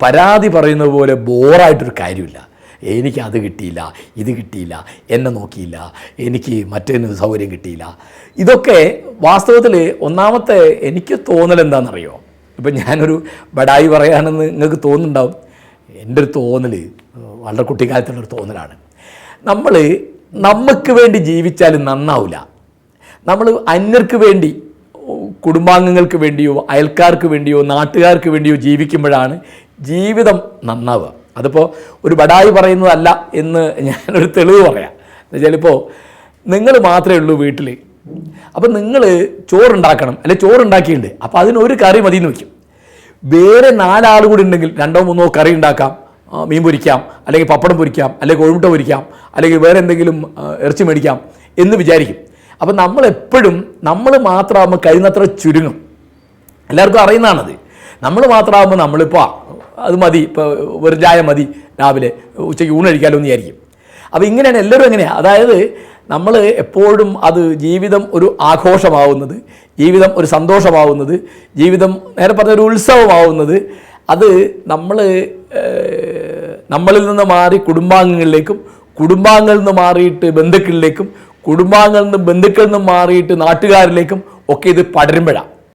പരാതി പറയുന്നത് പോലെ ബോറായിട്ടൊരു കാര്യമില്ല. എനിക്കത് കിട്ടിയില്ല, ഇത് കിട്ടിയില്ല, എന്നെ നോക്കിയില്ല, എനിക്ക് മറ്റൊരു സൗകര്യം കിട്ടിയില്ല. ഇതൊക്കെ വാസ്തവത്തിൽ ഒന്നാമത്തെ എനിക്ക് തോന്നൽ എന്താണെന്നറിയോ? ഇപ്പം ഞാനൊരു ബഡായി പറയാനെന്ന് നിങ്ങൾക്ക് തോന്നുന്നുണ്ടാവും. എൻ്റെ ഒരു തോന്നൽ വളരെ കുട്ടിക്കാലത്തുള്ളൊരു തോന്നലാണ്. നമുക്ക് വേണ്ടി ജീവിച്ചാൽ നന്നാവില്ല. നമ്മൾ അന്യർക്ക് വേണ്ടി, കുടുംബാംഗങ്ങൾക്ക് വേണ്ടിയോ അയൽക്കാർക്ക് വേണ്ടിയോ നാട്ടുകാർക്ക് വേണ്ടിയോ ജീവിക്കുമ്പോഴാണ് ജീവിതം നന്നാവുക. അതിപ്പോൾ ഒരു ബഡായി പറയുന്നതല്ല എന്ന് ഞാനൊരു തെളിവ് പറയാം. എന്നുവെച്ചാൽ ഇപ്പോൾ നിങ്ങൾ മാത്രമേ ഉള്ളൂ വീട്ടിൽ, അപ്പം നിങ്ങൾ ചോറുണ്ടാക്കണം, അല്ലെങ്കിൽ ചോറുണ്ടാക്കിയിട്ടുണ്ട്, അപ്പോൾ അതിനൊരു കറി മതി എന്ന് വയ്ക്കും. വേറെ 4 ആൾ കൂടി ഉണ്ടെങ്കിൽ 2 3 കറി ഉണ്ടാക്കാം, മീൻ പൊരിക്കാം, അല്ലെങ്കിൽ പപ്പടം പൊരിക്കാം, അല്ലെങ്കിൽ കോഴിമുട്ട പൊരിക്കാം, അല്ലെങ്കിൽ വേറെ എന്തെങ്കിലും ഇറച്ചി മേടിക്കാം എന്ന് വിചാരിക്കും. അപ്പം നമ്മളെപ്പോഴും നമ്മൾ മാത്രമാകുമ്പോൾ കഴിയുന്നത്ര ചുരുങ്ങും. എല്ലാവർക്കും അറിയുന്നതാണത്. നമ്മൾ മാത്രമാകുമ്പോൾ നമ്മളിപ്പോൾ അത് മതി, ഇപ്പോൾ ഒരു ചായ മതി, രാവിലെ ഉച്ചയ്ക്ക് ഊണ് കഴിക്കാമല്ലോ എന്ന് വിചാരിക്കും. അപ്പോൾ ഇങ്ങനെയാണ് എല്ലാവരും എങ്ങനെയാണ്. അതായത് നമ്മൾ എപ്പോഴും അത് ജീവിതം ഒരു ആഘോഷമാവുന്നത്, ജീവിതം ഒരു സന്തോഷമാവുന്നത്, ജീവിതം നേരെ പറഞ്ഞൊരു ഉത്സവമാവുന്നത് അത് നമ്മളിൽ നിന്ന് മാറി കുടുംബാംഗങ്ങളിലേക്കും, കുടുംബാംഗങ്ങളിൽ നിന്ന് മാറിയിട്ട് ബന്ധുക്കളിലേക്കും, കുടുംബാംഗങ്ങളിൽ നിന്ന് ബന്ധുക്കളിൽ നിന്ന് മാറിയിട്ട് നാട്ടുകാരിലേക്കും ഒക്കെ ഇത് പടരുമ്പോഴാണ്.